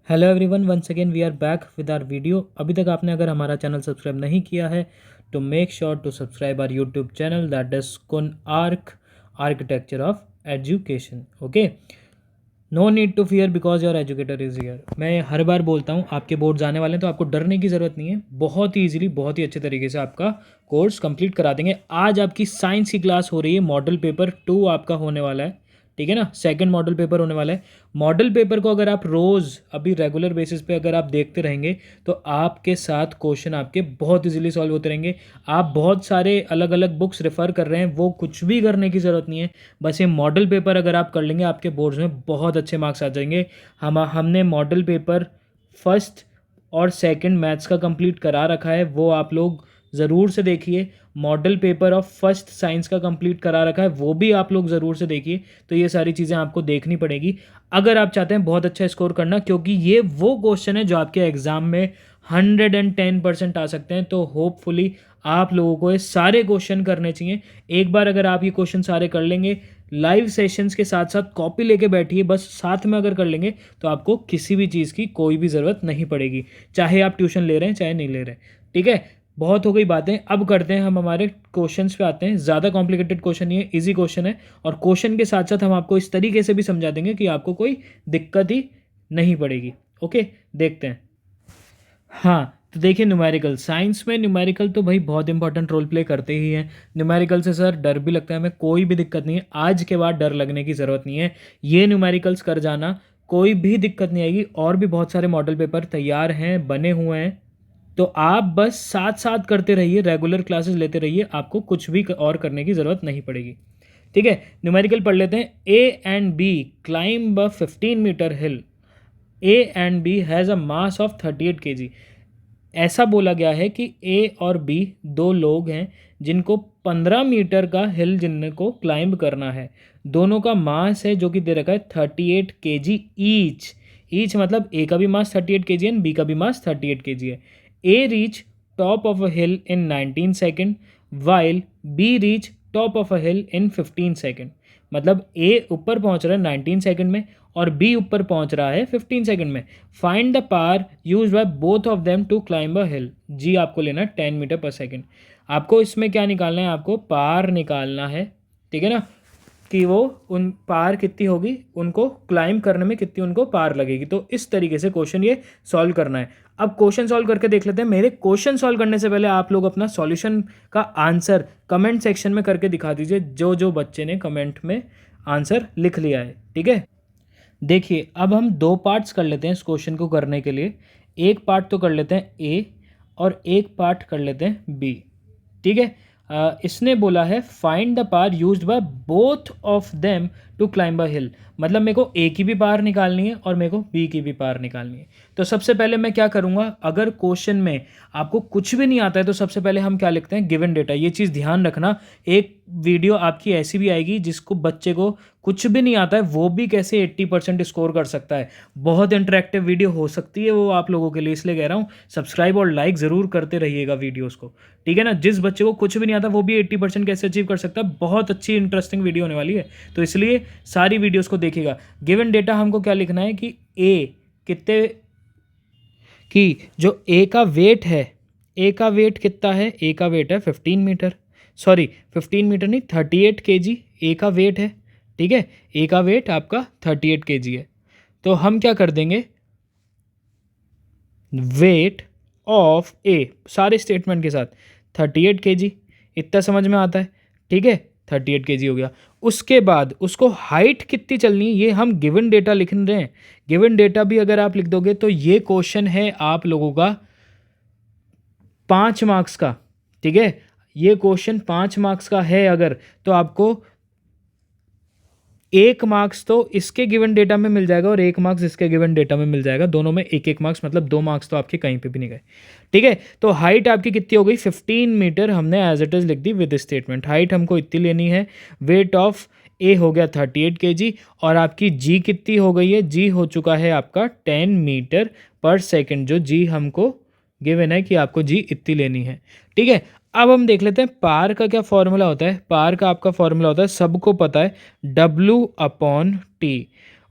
Hello everyone, once again we are back with our video. अभी तक आपने अगर हमारा चैनल सब्सक्राइब नहीं किया है तो make sure to subscribe our YouTube channel, that is Kun architecture of education. Okay, no need to fear because your educator is here. मैं हर बार बोलता हूँ आपके बोर्ड्स आने वाले हैं तो आपको डरने की ज़रूरत नहीं है। बहुत ही ईजिली, बहुत ही अच्छे तरीके से आपका कोर्स कंप्लीट करा देंगे। आज आपकी साइंस की क्लास हो रही है, मॉडल पेपर 2 आपका होने वाला है, ठीक है ना। सेकंड मॉडल पेपर होने वाला है। मॉडल पेपर को अगर आप रोज़ अभी रेगुलर बेसिस पे अगर आप देखते रहेंगे तो आपके साथ क्वेश्चन आपके बहुत इजीली सॉल्व होते रहेंगे। आप बहुत सारे अलग अलग बुक्स रेफ़र कर रहे हैं, वो कुछ भी करने की ज़रूरत नहीं है। बस ये मॉडल पेपर अगर आप कर लेंगे आपके बोर्ड्स में बहुत अच्छे मार्क्स आ जाएंगे। हमने मॉडल पेपर फर्स्ट और सेकंड मैथ्स का कंप्लीट करा रखा है, वो आप लोग ज़रूर से देखिए। Model paper of first science का कंप्लीट करा रखा है, वो भी आप लोग ज़रूर से देखिए। तो ये सारी चीज़ें आपको देखनी पड़ेगी अगर आप चाहते हैं बहुत अच्छा स्कोर करना, क्योंकि ये वो क्वेश्चन है जो आपके एग्ज़ाम में 110% आ सकते हैं। तो होपफुली आप लोगों को ये सारे क्वेश्चन करने चाहिए। एक बार अगर आप ये क्वेश्चन सारे कर लेंगे, लाइव सेशंस के साथ साथ कॉपी लेके बैठिए, बस साथ में अगर कर लेंगे तो आपको किसी भी चीज़ की कोई भी ज़रूरत नहीं पड़ेगी, चाहे आप ट्यूशन ले रहे हैं चाहे नहीं ले रहे हैं। ठीक है, बहुत हो गई बातें, अब करते हैं हम हमारे क्वेश्चंस पे आते हैं। ज़्यादा कॉम्प्लिकेटेड क्वेश्चन नहीं है, इजी क्वेश्चन है। और क्वेश्चन के साथ साथ हम आपको इस तरीके से भी समझा देंगे कि आपको कोई दिक्कत ही नहीं पड़ेगी। ओके, देखते हैं। हाँ, तो देखिए, न्यूमेरिकल साइंस में न्यूमेरिकल तो भाई बहुत इंपॉर्टेंट रोल प्ले करते ही हैं। न्यूमेरिकल से सर डर भी लगता है हमें, कोई भी दिक्कत नहीं है। आज के बाद डर लगने की ज़रूरत नहीं है। ये न्यूमेरिकल्स कर जाना, कोई भी दिक्कत नहीं आएगी। और भी बहुत सारे मॉडल पेपर तैयार हैं, बने हुए हैं। तो आप बस साथ साथ करते रहिए, रेगुलर क्लासेस लेते रहिए, आपको कुछ भी और करने की ज़रूरत नहीं पड़ेगी। ठीक है, न्यूमेरिकल पढ़ लेते हैं। A and B climb a 15 metre hill. A and B has a mass of 38 kg। ऐसा बोला गया है कि ए और बी दो लोग हैं जिनको 15 मीटर का हिल जिनको क्लाइंब करना है। दोनों का मास है जो कि दे रखा है 38 kg ईच। ईच मतलब ए का भी मास 38 kg है, बी का भी मास 38 kg है। A reach top of a hill in 19 second, while B reach top of a hill in 15 second. मतलब ए ऊपर पहुंच रहा है 19 सेकेंड में और बी ऊपर पहुंच रहा है 15 सेकेंड में। Find the power use by both of them to climb a hill. जी आपको लेना है 10 मीटर पर सेकेंड। आपको इसमें क्या निकालना है, आपको पार निकालना है, ठीक है ना, कि वो उन पार कितनी होगी, उनको क्लाइंब करने में कितनी उनको पार लगेगी। तो इस तरीके से क्वेश्चन ये सॉल्व करना है। अब क्वेश्चन सॉल्व करके देख लेते हैं। मेरे क्वेश्चन सॉल्व करने से पहले आप लोग अपना सॉल्यूशन का आंसर कमेंट सेक्शन में करके दिखा दीजिए, जो जो बच्चे ने कमेंट में आंसर लिख लिया है। ठीक है, देखिए अब हम दो पार्ट्स कर लेते हैं इस क्वेश्चन को करने के लिए। एक पार्ट तो कर लेते हैं ए और एक पार्ट कर लेते हैं बी। ठीक है, इसने बोला है find the power used by both of them to climb a hill. मतलब मेरे को ए की भी पार निकालनी है और मेरे को बी की भी पार निकालनी है। तो सबसे पहले मैं क्या करूँगा, अगर क्वेश्चन में आपको कुछ भी नहीं आता है तो सबसे पहले हम क्या लिखते हैं, गिवन डेटा। ये चीज़ ध्यान रखना। एक वीडियो आपकी ऐसी भी आएगी जिसको बच्चे को कुछ भी नहीं आता है, वो भी कैसे 80% स्कोर कर सकता है। बहुत इंटरेक्टिव वीडियो हो सकती है वो आप लोगों के लिए, इसलिए कह रहा हूँ सब्सक्राइब और लाइक ज़रूर करते रहिएगा वीडियोज़ को। ठीक है ना, जिस बच्चे को कुछ भी नहीं आता वो भी 80% कैसे अचीव कर सकता है। बहुत अच्छी इंटरेस्टिंग वीडियो होने वाली है, तो इसलिए सारी वीडियोज़ को देखिएगा। गिवन डेटा हमको क्या लिखना है कि ए कितने, कि जो ए का वेट है, ए का वेट कितना है, ए का वेट है 15 मीटर, सॉरी 15 मीटर नहीं 38 kg ए का वेट है। ठीक है, ए का वेट आपका 38 kg है। तो हम क्या कर देंगे, वेट ऑफ ए सारे स्टेटमेंट के साथ 38 kg, इतना समझ में आता है। ठीक है, 38 kg हो गया। उसके बाद उसको हाइट कितनी चलनी है, ये हम गिवन डेटा लिख रहे हैं। गिवन डेटा भी अगर आप लिख दोगे तो ये क्वेश्चन है आप लोगों का 5 मार्क्स का। ठीक है, ये क्वेश्चन 5 मार्क्स का है अगर, तो आपको 1 मार्क्स तो इसके गिवन डेटा में मिल जाएगा और 1 मार्क्स इसके गिवन डेटा में मिल जाएगा। दोनों में एक एक मार्क्स, मतलब 2 मार्क्स तो आपके कहीं पे भी नहीं गए। ठीक है, तो हाइट आपकी कितनी हो गई 15 मीटर, हमने एज इट इज़ लिख दी विद स्टेटमेंट। हाइट हमको इतनी लेनी है। वेट ऑफ ए हो गया 38 kg और आपकी जी कितनी हो गई है, जी हो चुका है आपका 10 मीटर पर सेकेंड, जो जी हमको गिवन है कि आपको जी इतनी लेनी है। ठीक है, अब हम देख लेते हैं पार का क्या फॉर्मूला होता है। पार का आपका फॉर्मूला होता है, सबको पता है, W/T।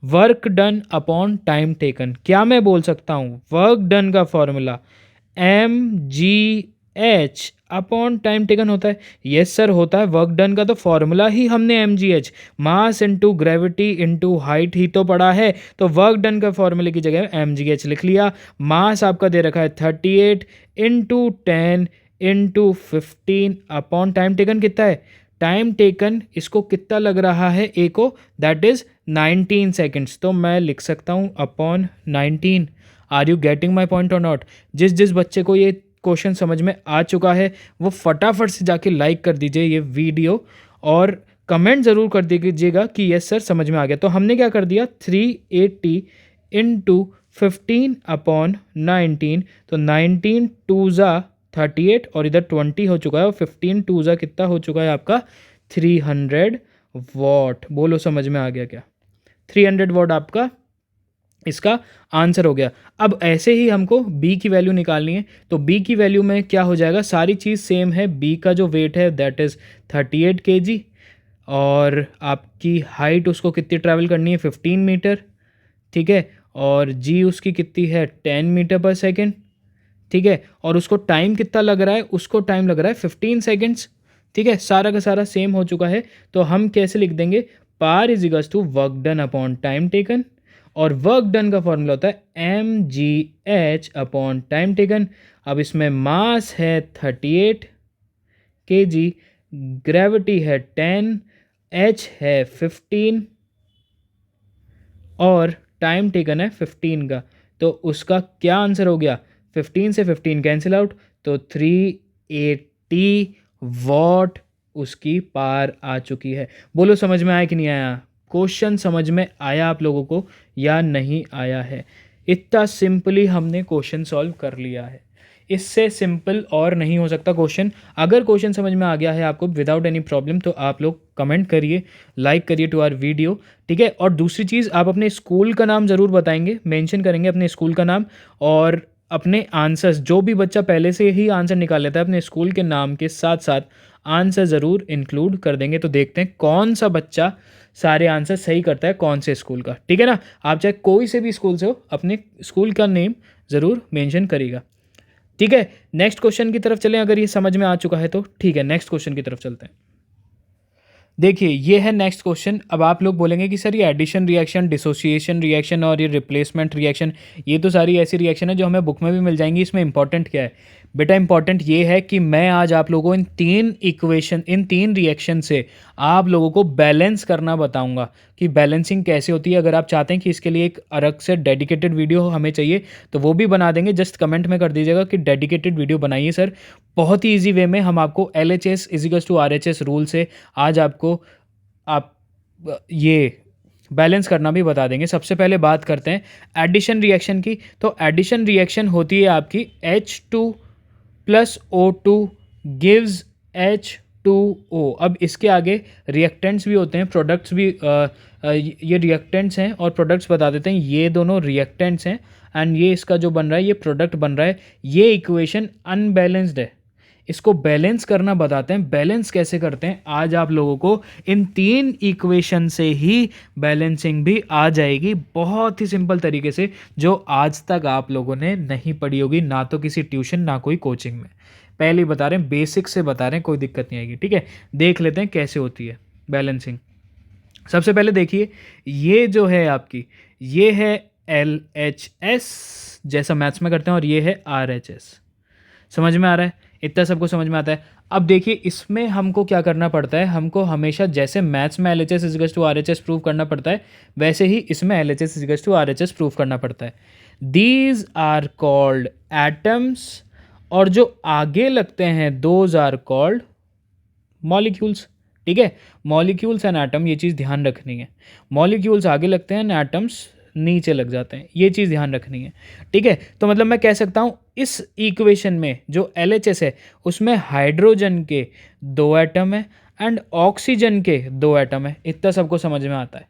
Work done upon time taken, क्या मैं बोल सकता हूँ वर्क डन का formula mgh upon time taken होता है? यस सर होता है। वर्क डन का तो फॉर्मूला ही हमने mgh, mass into gravity into height ही तो पढ़ा है, तो वर्क डन का फॉर्मूले की जगह mgh लिख लिया। मास आपका दे रखा है 38 into 10 into 15 upon time taken कितना है? टाइम टेकन इसको कितना लग रहा है ए को, दैट इज 19 सेकेंड्स, तो मैं लिख सकता हूँ upon 19। Are you getting my point और नॉट? जिस जिस बच्चे को ये क्वेश्चन समझ में आ चुका है वो फटाफट से जाके लाइक कर दीजिए ये वीडियो और कमेंट ज़रूर कर दीजिएगा कि यस सर समझ में आ गया। तो हमने क्या कर दिया 380 इंटू 15 अपॉन 19, तो 19 टू ज़ा 38 और इधर 20 हो चुका है और 15 टू ज़ा कितना हो चुका है आपका 300 वॉट। बोलो समझ में आ गया क्या? 300 वॉट आपका इसका आंसर हो गया। अब ऐसे ही हमको b की वैल्यू निकालनी है, तो b की वैल्यू में क्या हो जाएगा, सारी चीज़ सेम है। b का जो वेट है दैट इज़ 38 kg और आपकी हाइट उसको कितनी ट्रैवल करनी है 15 मीटर, ठीक है, और g उसकी कितनी है 10 मीटर पर सेकेंड, ठीक है, और उसको टाइम कितना लग रहा है, उसको टाइम लग रहा है 15 सेकेंड्स, ठीक है, सारा का सारा सेम हो चुका है। तो हम कैसे लिख देंगे, power is equals to work done upon time taken, और वर्क डन का फॉर्मूला होता है mgh अपॉन टाइम टेकन। अब इसमें मास है 38 kg, ग्रेविटी है 10, h है 15 और टाइम टेकन है 15 का, तो उसका क्या आंसर हो गया, 15 से 15 कैंसिल आउट, तो 380 वॉट उसकी पार आ चुकी है। बोलो समझ में आया कि नहीं आया? क्वेश्चन समझ में आया आप लोगों को या नहीं आया है? इतना सिंपली हमने क्वेश्चन सॉल्व कर लिया है, इससे सिंपल और नहीं हो सकता क्वेश्चन। अगर क्वेश्चन समझ में आ गया है आपको विदाउट एनी प्रॉब्लम, तो आप लोग कमेंट करिए, लाइक करिए टू आवर वीडियो, ठीक है। और दूसरी चीज़, आप अपने स्कूल का नाम ज़रूर बताएंगे, मेंशन करेंगे अपने स्कूल का नाम, और अपने आंसर्स, जो भी बच्चा पहले से ही आंसर निकाल लेता है अपने स्कूल के नाम के साथ साथ आंसर ज़रूर इंक्लूड कर देंगे। तो देखते हैं कौन सा बच्चा सारे आंसर सही करता है कौन से स्कूल का, ठीक है ना। आप चाहे कोई से भी स्कूल से हो, अपने स्कूल का नेम ज़रूर मेंशन करिएगा, ठीक है। नेक्स्ट क्वेश्चन की तरफ चलें, अगर ये समझ में आ चुका है तो ठीक है, नेक्स्ट क्वेश्चन की तरफ चलते हैं। देखिए ये है नेक्स्ट क्वेश्चन। अब आप लोग बोलेंगे कि सर ये एडिशन रिएक्शन, डिसोसिएशन रिएक्शन और ये रिप्लेसमेंट रिएक्शन, ये तो सारी ऐसी रिएक्शन है जो हमें बुक में भी मिल जाएंगी, इसमें इंपॉर्टेंट क्या है? बेटा इंपॉर्टेंट ये है कि मैं आज आप लोगों को इन तीन रिएक्शन से आप लोगों को बैलेंस करना बताऊंगा कि बैलेंसिंग कैसे होती है। अगर आप चाहते हैं कि इसके लिए एक अलग से डेडिकेटेड वीडियो हमें चाहिए तो वो भी बना देंगे, जस्ट कमेंट में कर दीजिएगा कि डेडिकेटेड वीडियो बनाइए सर। बहुत ही ईजी वे में हम आपको LHS equals to RHS rule से आज आपको आप ये बैलेंस करना भी बता देंगे। सबसे पहले बात करते हैं एडिशन रिएक्शन की। तो एडिशन रिएक्शन होती है आपकी H2 plus O2 gives H2O। अब इसके आगे रिएक्टेंट्स भी होते हैं, प्रोडक्ट्स भी, ये रिएक्टेंट्स हैं और प्रोडक्ट्स बता देते हैं। ये दोनों रिएक्टेंट्स हैं एंड ये इसका जो बन रहा है ये प्रोडक्ट बन रहा है। ये इक्वेशन अनबैलेंस्ड है, इसको बैलेंस करना बताते हैं। बैलेंस कैसे करते हैं आज आप लोगों को इन तीन इक्वेशन से ही बैलेंसिंग भी आ जाएगी, बहुत ही सिंपल तरीके से, जो आज तक आप लोगों ने नहीं पढ़ी होगी, ना तो किसी ट्यूशन ना कोई कोचिंग में। पहले ही बता रहे हैं, बेसिक से बता रहे हैं, कोई दिक्कत नहीं आएगी, ठीक है। देख लेते हैं कैसे होती है बैलेंसिंग। सबसे पहले देखिए, ये जो है आपकी, ये है LHS जैसा मैथ्स में करते हैं और ये है RHS। समझ में आ रहा है? इतना सबको समझ में आता है। अब देखिए इसमें हमको क्या करना पड़ता है, हमको हमेशा जैसे मैथ्स में LHS equals to RHS prove करना पड़ता है, वैसे ही इसमें LHS equals to RHS prove करना पड़ता है। दीज आर कॉल्ड एटम्स, और जो आगे लगते हैं दोज आर कॉल्ड मॉलिक्यूल्स, ठीक है। मॉलिक्यूल्स एंड एटम, ये चीज़ ध्यान रखनी है। मॉलिक्यूल्स आगे लगते हैं, एटम्स नीचे लग जाते हैं, ये चीज़ ध्यान रखनी है, ठीक है। तो मतलब मैं कह सकता हूँ इस इक्वेशन में जो LHS है उसमें हाइड्रोजन के 2 एटम है एंड ऑक्सीजन के 2 एटम है। इतना सबको समझ में आता है,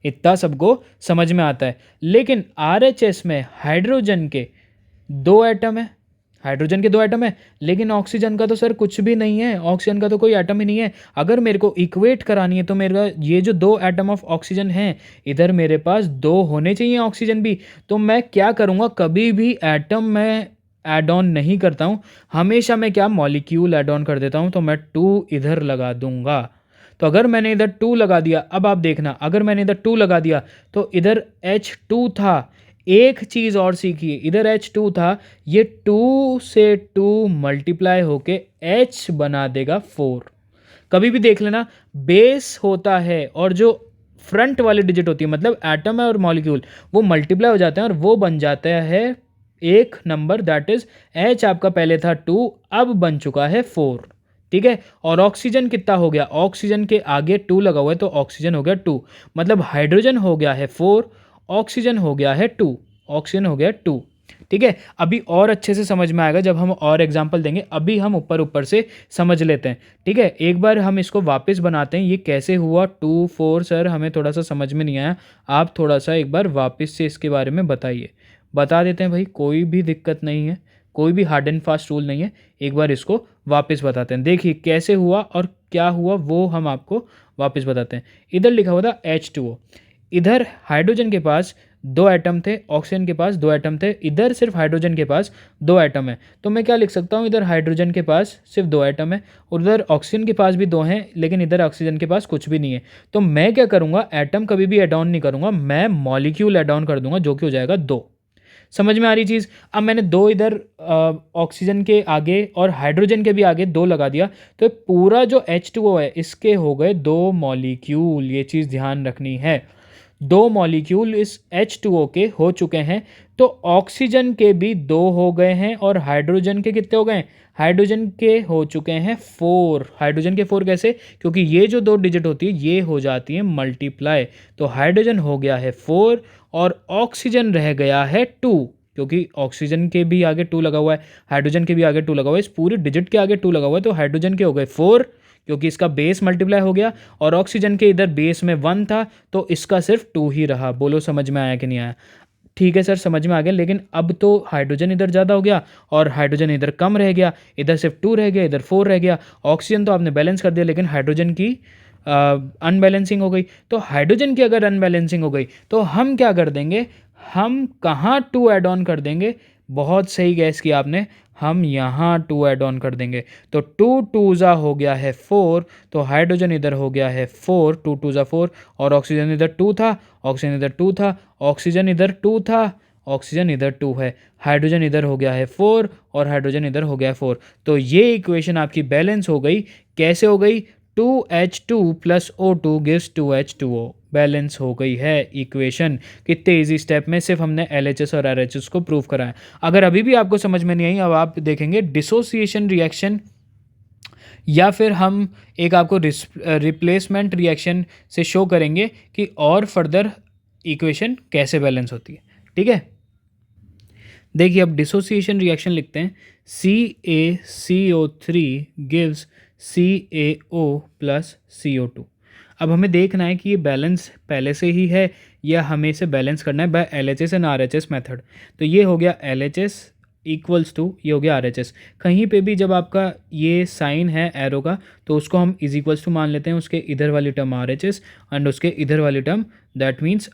इतना सबको समझ में आता है। लेकिन RHS में हाइड्रोजन के 2 एटम है हाइड्रोजन के 2 एटम है, लेकिन ऑक्सीजन का तो सर कुछ भी नहीं है, ऑक्सीजन का तो कोई एटम ही नहीं है। अगर मेरे को इक्वेट करानी है तो मेरा ये जो 2 एटम ऑफ ऑक्सीजन हैं, इधर मेरे पास 2 होने चाहिए ऑक्सीजन भी। तो मैं क्या करूँगा, कभी भी एटम मैं ऐड ऑन नहीं करता हूँ, हमेशा मैं क्या मॉलिक्यूल ऐड ऑन कर देता हूँ। तो मैं 2 इधर लगा दूंगा। तो अगर मैंने इधर 2 लगा दिया, अब आप देखना, अगर मैंने इधर 2 लगा दिया तो इधर H2 था। एक चीज़ और सीखिए, इधर H2 था, ये 2 से 2 मल्टीप्लाई होके H बना देगा 4। कभी भी देख लेना, बेस होता है और जो फ्रंट वाली डिजिट होती है, मतलब एटम है और मॉलिक्यूल, वो मल्टीप्लाई हो जाते हैं और वो बन जाता है एक नंबर, दैट इज H आपका पहले था 2, अब बन चुका है 4। ठीक है। और ऑक्सीजन कितना हो गया, ऑक्सीजन के आगे 2 लगा हुआ है तो ऑक्सीजन हो गया 2, मतलब हाइड्रोजन हो गया है 4, ऑक्सीजन हो गया है 2, ऑक्सीजन हो गया 2। ठीक है। अभी और अच्छे से समझ में आएगा जब हम और एग्जांपल देंगे, अभी हम ऊपर ऊपर से समझ लेते हैं। ठीक है, एक बार हम इसको वापस बनाते हैं, ये कैसे हुआ 2 4 सर हमें थोड़ा सा समझ में नहीं आया, आप थोड़ा सा एक बार वापस से इसके बारे में बताइए। बता देते हैं भाई, कोई भी दिक्कत नहीं है, कोई भी हार्ड एंड फास्ट रूल नहीं है, एक बार इसको वापस बताते हैं। देखिए कैसे हुआ और क्या हुआ वो हम आपको वापस बताते हैं। इधर लिखा हुआ था H2O, इधर हाइड्रोजन के पास 2 एटम थे, ऑक्सीजन के पास 2 एटम थे, इधर सिर्फ हाइड्रोजन के पास 2 एटम है। तो मैं क्या लिख सकता हूँ, इधर हाइड्रोजन के पास सिर्फ 2 एटम है, उधर ऑक्सीजन के पास भी 2 हैं, लेकिन इधर ऑक्सीजन के पास कुछ भी नहीं है। तो मैं क्या करूँगा, एटम कभी भी एड ऑन नहीं करूँगा, मैं मॉलिक्यूल एड ऑन कर दूंगा, जो कि हो जाएगा 2। समझ में आ रही चीज़। अब मैंने 2 इधर ऑक्सीजन के आगे और हाइड्रोजन के भी आगे 2 लगा दिया, तो पूरा जो H2O है इसके हो गए 2 मॉलिक्यूल। ये चीज़ ध्यान रखनी है, 2 मॉलिक्यूल इस H2O के हो चुके हैं। तो ऑक्सीजन के भी 2 हो गए हैं और हाइड्रोजन के कितने हो गए, हाइड्रोजन के हो चुके हैं 4। हाइड्रोजन के 4 कैसे, क्योंकि ये जो 2 डिजिट होती है ये हो जाती है मल्टीप्लाई। तो हाइड्रोजन हो गया है 4 और ऑक्सीजन रह गया है 2, क्योंकि ऑक्सीजन के भी आगे 2 लगा हुआ है, हाइड्रोजन के भी आगे 2 लगा हुआ है, इस पूरी डिजिट के आगे 2 लगा हुआ है। तो हाइड्रोजन के हो गए 4, क्योंकि इसका बेस मल्टीप्लाई हो गया, और ऑक्सीजन के इधर बेस में 1 था तो इसका सिर्फ 2 ही रहा। बोलो समझ में आया कि नहीं आया। ठीक है सर समझ में आ गया, लेकिन अब तो हाइड्रोजन इधर ज़्यादा हो गया और हाइड्रोजन इधर कम रह गया, इधर सिर्फ 2 रह गया, इधर 4 रह गया। ऑक्सीजन तो आपने बैलेंस कर दिया, लेकिन हाइड्रोजन की अनबैलेंसिंग हो गई। तो हाइड्रोजन की अगर अनबैलेंसिंग हो गई तो हम क्या कर देंगे, हम कहाँ 2 ऐड ऑन कर देंगे, बहुत सही गैस किया आपने, हम यहाँ 2 ऐड ऑन कर देंगे। तो 2 2 हो गया है 4, तो हाइड्रोजन इधर हो गया है 4, 2 2 4, और ऑक्सीजन इधर 2 था, ऑक्सीजन इधर 2 था, ऑक्सीजन इधर 2 था, ऑक्सीजन इधर 2 है, हाइड्रोजन इधर हो गया है 4 और हाइड्रोजन इधर हो गया है 4। तो ये इक्वेशन आपकी बैलेंस हो गई। कैसे हो गई, 2H2 plus O2 gives 2H2O। Balance हो गई है इक्वेशन। कितने इजी स्टेप में सिर्फ हमने LHS और RHS को प्रूव कराया। अगर अभी भी आपको समझ में नहीं आई, अब आप देखेंगे डिसोसिएशन रिएक्शन, या फिर हम एक आपको रिप्लेसमेंट रिएक्शन से शो करेंगे कि और फर्दर इक्वेशन कैसे बैलेंस होती है। ठीक है, देखिए अब डिसोसिएशन रिएक्शन लिखते हैं, CaCO3 gives CaO plus CO2। अब हमें देखना है कि ये बैलेंस पहले से ही है या हमें इसे बैलेंस करना है by LHS and RHS method. तो ये हो गया LHS इक्वल्स टू, ये हो गया RHS। कहीं पे भी जब आपका ये साइन है एरो का तो उसको हम इज इक्वल्स टू मान लेते हैं, उसके इधर वाली टर्म RHS एंड उसके इधर वाली टर्म दैट मीन्स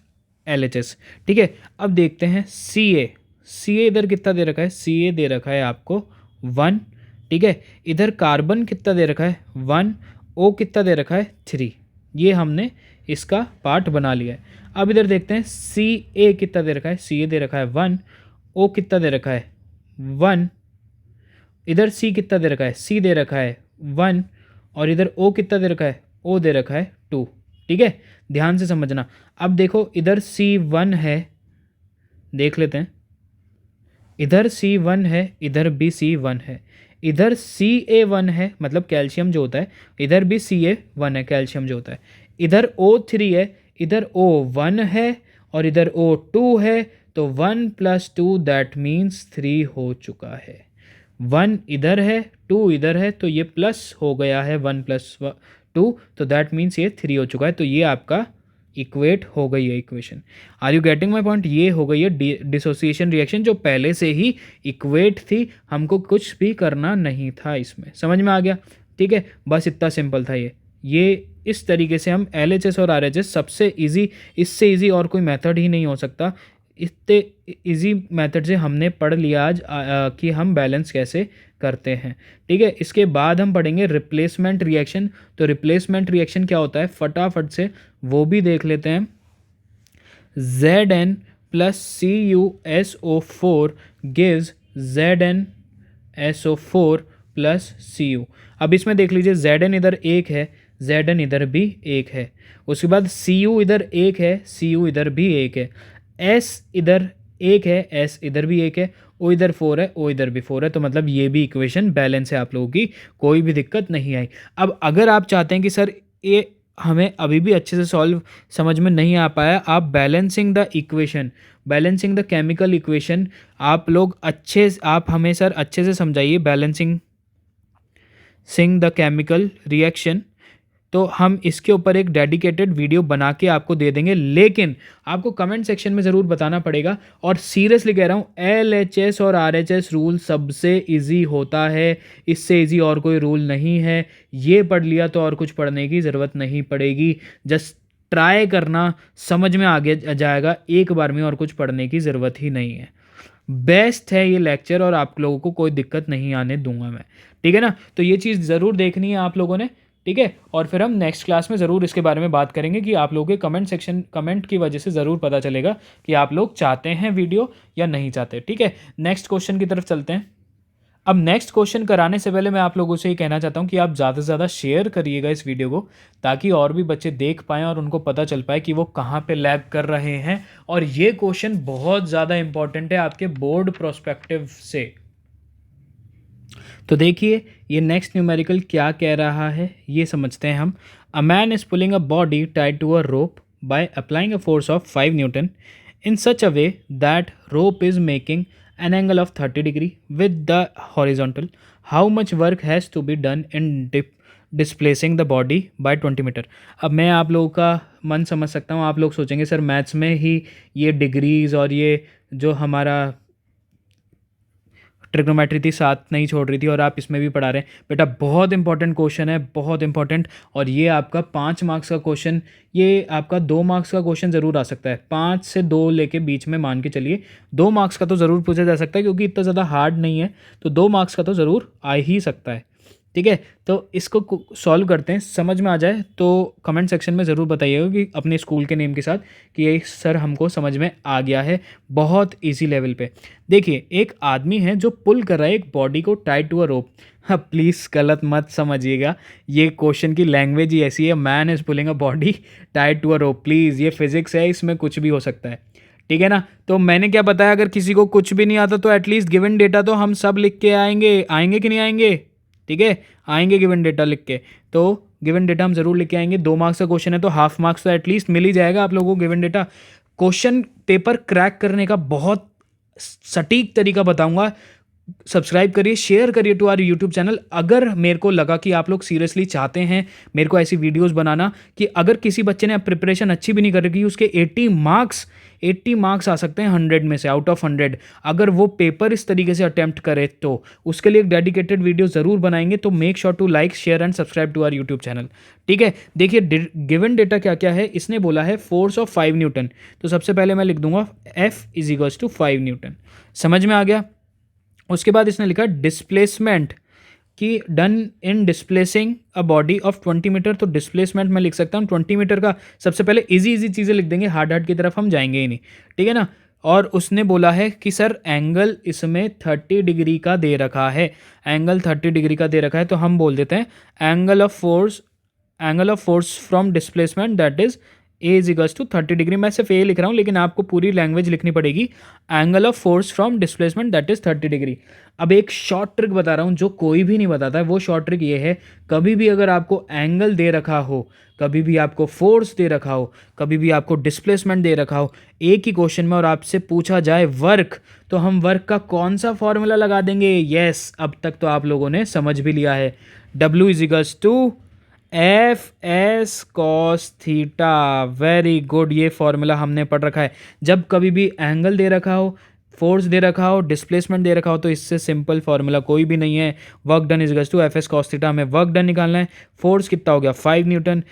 LHS। ठीक है, अब देखते हैं CA इधर कितना दे रखा है, CA दे रखा है आपको 1। ठीक है, इधर कार्बन कितना दे रखा है 1, O कितना दे रखा है 3। ये हमने इसका पार्ट बना लिया है। अब इधर देखते हैं CA कितना दे रखा है, CA दे रखा है 1, O कितना दे रखा है 1, इधर C कितना दे रखा है, C दे रखा है 1, और इधर O कितना दे रखा है, O दे रखा है 2। ठीक है, ध्यान से समझना। अब देखो इधर C1 है, देख लेते हैं, इधर C1 है, इधर भी C1 है, इधर Ca1 है मतलब कैल्शियम जो होता है, इधर भी Ca1 है कैल्शियम जो होता है, इधर O3 है, इधर O1 है और इधर O2 है। तो 1 प्लस 2 दैट मीन्स 3 हो चुका है। 1 इधर है 2 इधर है, तो ये प्लस हो गया है 1 प्लस 2, तो दैट मीन्स ये 3 हो चुका है। तो ये आपका इक्वेट हो गई है equation. Are you getting my point? ये हो गई है डिसोसिएशन रिएक्शन जो पहले से ही इक्वेट थी, हमको कुछ भी करना नहीं था इसमें। समझ में आ गया? ठीक है, बस इतना सिंपल था ये इस तरीके से हम LHS और RHS सबसे इजी, इससे इजी और कोई मेथड ही नहीं हो सकता। इतने इजी मेथड से हमने पढ़ लिया आज कि हम बैलेंस कैसे करते हैं। ठीक है, इसके बाद हम पढ़ेंगे रिप्लेसमेंट रिएक्शन। तो रिप्लेसमेंट रिएक्शन क्या होता है फटाफट से वो भी देख लेते हैं। Zn plus CuSO4 gives ZnSO4 plus Cu। अब इसमें देख लीजिए Zn इधर एक है, Zn इधर भी एक है, उसके बाद Cu इधर एक है, Cu इधर भी एक है, S इधर एक है, S इधर भी एक है, O इधर 4 है, O इधर भी 4 है। तो मतलब ये भी इक्वेशन बैलेंस है, आप लोगों की कोई भी दिक्कत नहीं आई। अब अगर आप चाहते हैं कि सर ये हमें अभी भी अच्छे से सॉल्व समझ में नहीं आ पाया, आप balancing the equation, balancing the chemical equation आप लोग आप हमें सर अच्छे से समझाइए बैलेंसिंग द केमिकल रिएक्शन। तो हम इसके ऊपर एक डेडिकेटेड वीडियो बना के आपको दे देंगे, लेकिन आपको कमेंट सेक्शन में ज़रूर बताना पड़ेगा। और सीरियसली कह रहा हूँ, LHS और RHS रूल सबसे इजी होता है, इससे इजी और कोई रूल नहीं है। ये पढ़ लिया तो और कुछ पढ़ने की ज़रूरत नहीं पड़ेगी, जस्ट ट्राई करना, समझ में आ जाएगा एक बार में, और कुछ पढ़ने की ज़रूरत ही नहीं है। बेस्ट है ये लेक्चर और आप लोगों को कोई दिक्कत नहीं आने दूंगा मैं। ठीक है ना? तो ये चीज़ ज़रूर देखनी है आप लोगों ने। ठीक है, और फिर हम नेक्स्ट क्लास में ज़रूर इसके बारे में बात करेंगे कि आप लोगों के कमेंट की वजह से ज़रूर पता चलेगा कि आप लोग चाहते हैं वीडियो या नहीं चाहते। ठीक है, नेक्स्ट क्वेश्चन की तरफ चलते हैं। अब नेक्स्ट क्वेश्चन कराने से पहले मैं आप लोगों से ये कहना चाहता हूँ कि आप ज़्यादा से ज़्यादा शेयर करिएगा इस वीडियो को, ताकि और भी बच्चे देख पाएँ और उनको पता चल पाए कि वो कहाँ पे लैग कर रहे हैं। और ये क्वेश्चन बहुत ज़्यादा इंपॉर्टेंट है आपके बोर्ड प्रोस्पेक्टिव से। तो देखिए ये नेक्स्ट न्यूमेरिकल क्या कह रहा है, ये समझते हैं हम। A man is pulling a body tied to a rope by applying a force of 5 newton in such a way that rope is making an angle of 30 degree with the horizontal. How much work has to be done in displacing the body by 20 metre? अब मैं आप लोगों का मन समझ सकता हूँ, आप लोग सोचेंगे सर मैथ्स में ही ये डिग्रीज और ये जो हमारा ट्रिग्नोमेट्री थी साथ नहीं छोड़ रही थी और आप इसमें भी पढ़ा रहे हैं। बेटा बहुत इंपॉर्टेंट क्वेश्चन है, बहुत इंपॉर्टेंट। और ये आपका 5 मार्क्स का क्वेश्चन, ये आपका 2 मार्क्स का क्वेश्चन ज़रूर आ सकता है। 5 से 2 लेके बीच में मान के चलिए, 2 मार्क्स का तो ज़रूर पूछा जा सकता है, क्योंकि इतना ज़्यादा हार्ड नहीं है। तो 2 मार्क्स का तो ज़रूर आ ही सकता है। ठीक है, तो इसको सॉल्व करते हैं, समझ में आ जाए तो कमेंट सेक्शन में ज़रूर बताइएगा कि अपने स्कूल के नेम के साथ कि ये सर हमको समझ में आ गया है। बहुत इजी लेवल पे देखिए, एक आदमी है जो पुल कर रहा है एक बॉडी को टाइड टू अ रोप। हाँ प्लीज़ गलत मत समझिएगा, ये क्वेश्चन की लैंग्वेज ही ऐसी है, man is pulling a body tied to a rope. Please, ये फिजिक्स है, इसमें कुछ भी हो सकता है। ठीक है ना? तो मैंने क्या बताया, अगर किसी को कुछ भी नहीं आता तो एटलीस्ट गिवन डेटा तो हम सब लिख के आएंगे कि नहीं आएंगे? ठीक है, आएंगे गिवन डेटा लिख के। तो गिवन डेटा हम ज़रूर लिख के आएंगे। 2 मार्क्स का क्वेश्चन है तो हाफ मार्क्स तो एटलीस्ट मिल ही जाएगा आप लोगों को given data. Question paper crack करने का बहुत सटीक तरीका बताऊंगा। सब्सक्राइब करिए, शेयर करिए टू आवर यूट्यूब चैनल। अगर मेरे को लगा कि आप लोग सीरियसली चाहते हैं मेरे को ऐसी वीडियोस बनाना, कि अगर किसी बच्चे ने प्रिपरेशन अच्छी भी नहीं कर रखी, उसके 80 मार्क्स आ सकते हैं 100 में से, आउट ऑफ 100, अगर वो पेपर इस तरीके से अटैम्प्ट करे तो उसके लिए एक डेडिकेटेड वीडियो ज़रूर बनाएंगे। तो make sure to like, share and subscribe to our YouTube channel. ठीक है, देखिए गिवन डेटा क्या क्या है। इसने बोला है फोर्स ऑफ 5 न्यूटन, तो सबसे पहले मैं लिख दूंगा F = 5 न्यूटन। समझ में आ गया? उसके बाद इसने लिखा डिस्प्लेसमेंट कि done in displacing a body of 20 metre. तो डिस्प्लेसमेंट मैं लिख सकता हूँ 20 मीटर का। सबसे पहले इजी चीज़ें लिख देंगे, हार्ड की तरफ हम जाएंगे ही नहीं। ठीक है ना? और उसने बोला है कि सर एंगल इसमें 30 डिग्री का दे रखा है, एंगल 30 डिग्री का दे रखा है। तो हम बोल देते हैं angle of force from displacement that is A = 30 degree. मैं सिर्फ ए लिख रहा हूँ, लेकिन आपको पूरी लैंग्वेज लिखनी पड़ेगी। Angle of force from displacement that is 30 degree. अब एक शॉर्ट ट्रिक बता रहा हूँ जो कोई भी नहीं बताता है। वो शॉर्ट ट्रिक ये है, कभी भी अगर आपको एंगल दे रखा हो, कभी भी आपको फोर्स दे रखा हो, कभी भी आपको डिस्प्लेसमेंट दे रखा हो एक ही क्वेश्चन में, और आपसे पूछा जाए वर्क, तो हम वर्क का कौन सा फॉर्मूला लगा देंगे? यस, अब तक तो आप लोगों ने समझ भी लिया है। W = F S cos theta. Very good, ये फॉर्मूला हमने पढ़ रखा है। जब कभी भी एंगल दे रखा हो, फोर्स दे रखा हो, डिस्प्लेसमेंट दे रखा हो, तो इससे सिंपल फार्मूला कोई भी नहीं है। Work done is equals to F S cos theta. हमें वर्क डन निकालना है। फोर्स कितना हो गया 5 newton,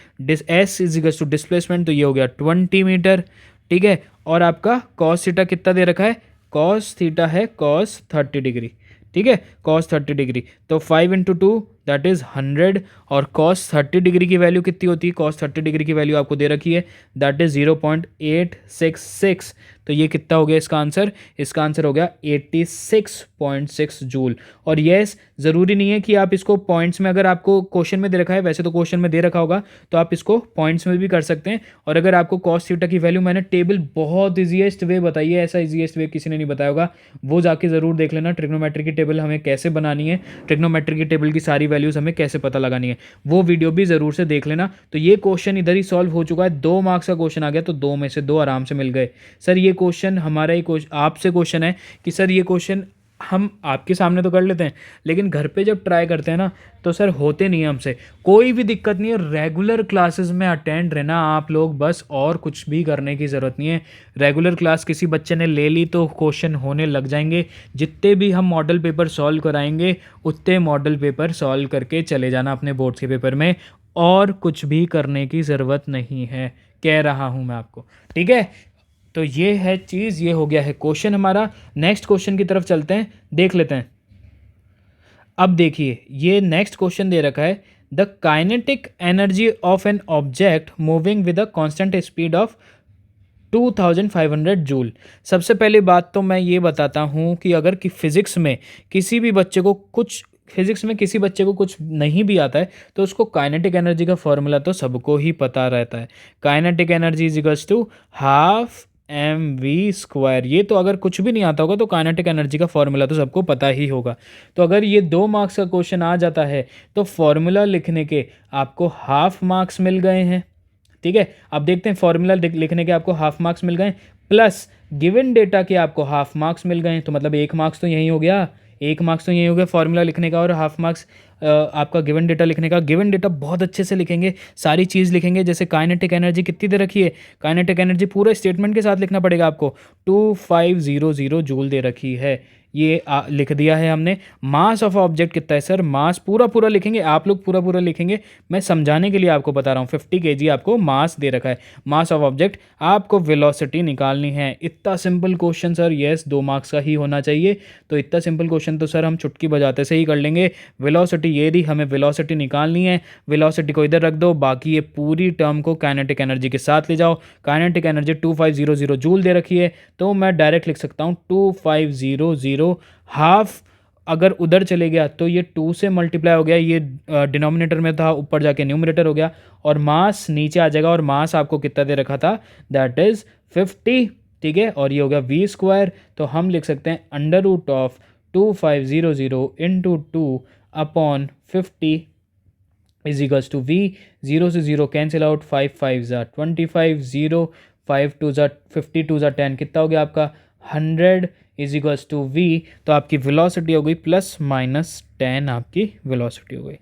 S is equals to displacement, तो ये हो गया 20 मीटर। ठीक है, और आपका कॉस थीटा कितना दे रखा है, कॉस थीटा है कॉस 30 डिग्री। ठीक है, कॉस 30 डिग्री, तो 5 इंटू 2 दैट इज 100। और कॉस 30 डिग्री की वैल्यू कितनी होती है, कॉस 30 डिग्री की वैल्यू आपको दे रखी है, दैट इज 0.866। तो ये कितना हो गया इसका आंसर, इसका आंसर हो गया 86.6 जूल। और यस, ज़रूरी नहीं है कि आप इसको पॉइंट्स में, अगर आपको क्वेश्चन में दे रखा है, वैसे तो क्वेश्चन में दे रखा होगा, तो आप इसको पॉइंट्स में भी कर सकते हैं। और अगर आपको कॉस थीटा की वैल्यू, मैंने टेबल बहुत ईजीएस्ट वे बताई है, ऐसा ईजीएस्ट वे किसी ने नहीं बताया होगा, वो जाके ज़रूर देख लेना। ट्रिग्नोमेट्री की टेबल हमें कैसे बनानी है, ट्रिग्नोमेट्री की टेबल की सारी वैल्यूज़ हमें कैसे पता लगानी है, वो वीडियो भी ज़रूर से देख लेना। तो ये क्वेश्चन इधर ही सॉल्व हो चुका है, 2 मार्क्स का क्वेश्चन आ गया, तो 2 में से 2 आराम से मिल गए। सर ये क्वेश्चन हमारा ही आपसे क्वेश्चन है कि सर ये क्वेश्चन हम आपके सामने तो कर लेते हैं, लेकिन घर पे जब ट्राई करते हैं ना, तो सर होते नहीं है हमसे। कोई भी दिक्कत नहीं है, रेगुलर क्लासेस में अटेंड रहना आप लोग बस, और कुछ भी करने की ज़रूरत नहीं है। रेगुलर क्लास किसी बच्चे ने ले ली तो क्वेश्चन होने लग जाएंगे। जितने भी हम मॉडल पेपर सॉल्व कराएंगे, उतने मॉडल पेपर सॉल्व करके चले जाना अपने बोर्ड्स के पेपर में, और कुछ भी करने की ज़रूरत नहीं है, कह रहा हूँ मैं आपको। ठीक है, तो ये है चीज़, ये हो गया है क्वेश्चन हमारा। नेक्स्ट क्वेश्चन की तरफ चलते हैं, देख लेते हैं। अब देखिए, ये नेक्स्ट क्वेश्चन दे रखा है, the kinetic energy of an object moving with a constant speed of 2500 joule. सबसे पहली बात तो मैं ये बताता हूँ कि अगर कि फिज़िक्स में किसी बच्चे को कुछ नहीं भी आता है, तो उसको काइनेटिक एनर्जी का फॉर्मूला तो सबको ही पता रहता है। Kinetic energy is equals to half mv²। ये तो अगर कुछ भी नहीं आता होगा तो काइनेटिक एनर्जी का फॉर्मूला तो सबको पता ही होगा। तो अगर ये 2 मार्क्स का क्वेश्चन आ जाता है, तो फॉर्मूला लिखने के आपको हाफ मार्क्स मिल गए हैं। ठीक है, अब देखते हैं, फॉर्मूला लिखने के आपको हाफ मार्क्स मिल गए, प्लस गिवन डेटा के आपको हाफ मार्क्स मिल गए, तो मतलब 1 मार्क्स तो यही हो गया, 1 मार्क्स तो यही हो गया फॉर्मूला लिखने का, और हाफ मार्क्स आपका गिवन डेटा लिखने का। गिवन डेटा बहुत अच्छे से लिखेंगे, सारी चीज़ लिखेंगे। जैसे काइनेटिक एनर्जी कितनी दे रखी है, काइनेटिक एनर्जी पूरा स्टेटमेंट के साथ लिखना पड़ेगा आपको, 2500 जूल दे रखी है, ये लिख दिया है हमने। मास ऑफ ऑब्जेक्ट कितना है सर, मास पूरा पूरा लिखेंगे, आप लोग पूरा पूरा लिखेंगे, मैं समझाने के लिए आपको बता रहा हूँ। 50 kg आपको मास दे रखा है, मास ऑफ ऑब्जेक्ट। आपको वेलोसिटी निकालनी है। इतना simple question sir, yes 2 marks का ही होना चाहिए। तो इतना सिंपल क्वेश्चन तो सर हम चुटकी बजाते से ही कर लेंगे। वेलोसिटी ये रही, हमें वेलोसिटी निकालनी है। वेलोसिटी को इधर रख दो, बाकी ये पूरी टर्म को काइनेटिक एनर्जी के साथ ले जाओ। काइनेटिक एनर्जी 2500 जूल दे रखी है, तो मैं डायरेक्ट लिख सकता हूँ 2500 हाफ। अगर उधर चले गया तो ये 2 से मल्टीप्लाई हो गया, ये डिनोमिनेटर में था, ऊपर जाके न्यूमरेटर हो गया, और मास नीचे आ जाएगा। और मास आपको कितना दे रखा था, दैट इज 50। ठीक है, और ये हो गया v²। तो हम लिख सकते हैं √2500 into 2/50 is equals to v। 0 से 0 कैंसिल आउट, 5 5 ज़ा 25, 0 5 2 ज़ा 50, 2 ज़ा 10, कितना हो गया आपका 100 इज इक्वल्स टू v। तो आपकी वेलोसिटी हो गई ±10, आपकी वेलोसिटी हो गई।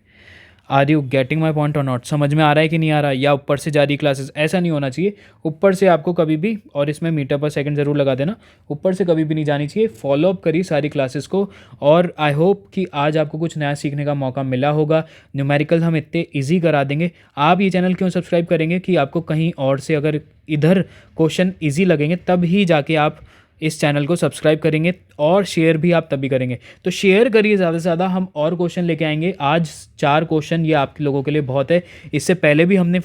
Are you getting my point और नॉट, समझ में आ रहा है कि नहीं आ रहा है, या ऊपर से जा रही क्लासेस, ऐसा नहीं होना चाहिए। ऊपर से आपको कभी भी, और इसमें मीटर पर सेकंड ज़रूर लगा देना, ऊपर से कभी भी नहीं जानी चाहिए। फॉलोअप करिए सारी क्लासेस को, और आई होप कि आज आपको कुछ नया सीखने का मौका मिला होगा। न्यूमेरिकल हम इतने ईजी करा देंगे। आप ये चैनल क्यों सब्सक्राइब करेंगे कि आपको कहीं और से अगर इधर क्वेश्चन ईजी लगेंगे, तब ही जाके आप इस चैनल को सब्सक्राइब करेंगे, और शेयर भी आप तभी करेंगे। तो शेयर करिए ज़्यादा से ज़्यादा, हम और क्वेश्चन लेके आएंगे। आज 4 क्वेश्चन, ये आप लोगों के लिए बहुत है। इससे पहले भी हमने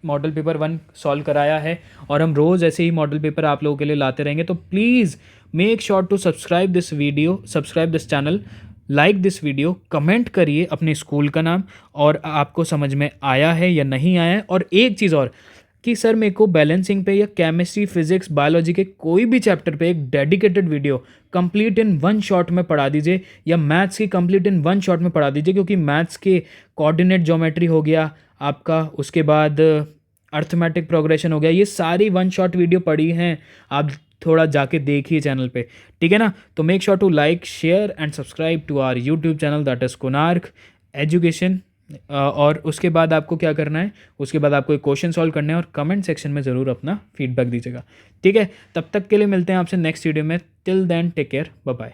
मॉडल पेपर 1 सॉल्व कराया है, और हम रोज़ ऐसे ही मॉडल पेपर आप लोगों के लिए लाते रहेंगे। तो please make sure to subscribe this video, subscribe this channel, like this video, comment करिए अपने स्कूल का नाम, और आपको समझ में आया है या नहीं आया है। और एक चीज़ और, कि सर मेरे को बैलेंसिंग पे या केमिस्ट्री, फिजिक्स, बायोलॉजी के कोई भी चैप्टर पे एक dedicated video complete in 1 shot में पढ़ा दीजिए, या मैथ्स की कंप्लीट इन 1 शॉट में पढ़ा दीजिए। क्योंकि मैथ्स के कोऑर्डिनेट ज्योमेट्री हो गया आपका, उसके बाद अर्थमेटिक प्रोग्रेशन हो गया, ये सारी 1 शॉट वीडियो पड़ी हैं, आप थोड़ा जाके देखिए चैनल पे, ठीक है ना। तो make sure to like, share and subscribe to our YouTube channel, that is Konark education और उसके बाद आपको क्या करना है, उसके बाद आपको एक क्वेश्चन सॉल्व करना है और कमेंट सेक्शन में ज़रूर अपना फीडबैक दीजिएगा। ठीक है, तब तक के लिए मिलते हैं आपसे नेक्स्ट वीडियो में। Till then take care, bye bye.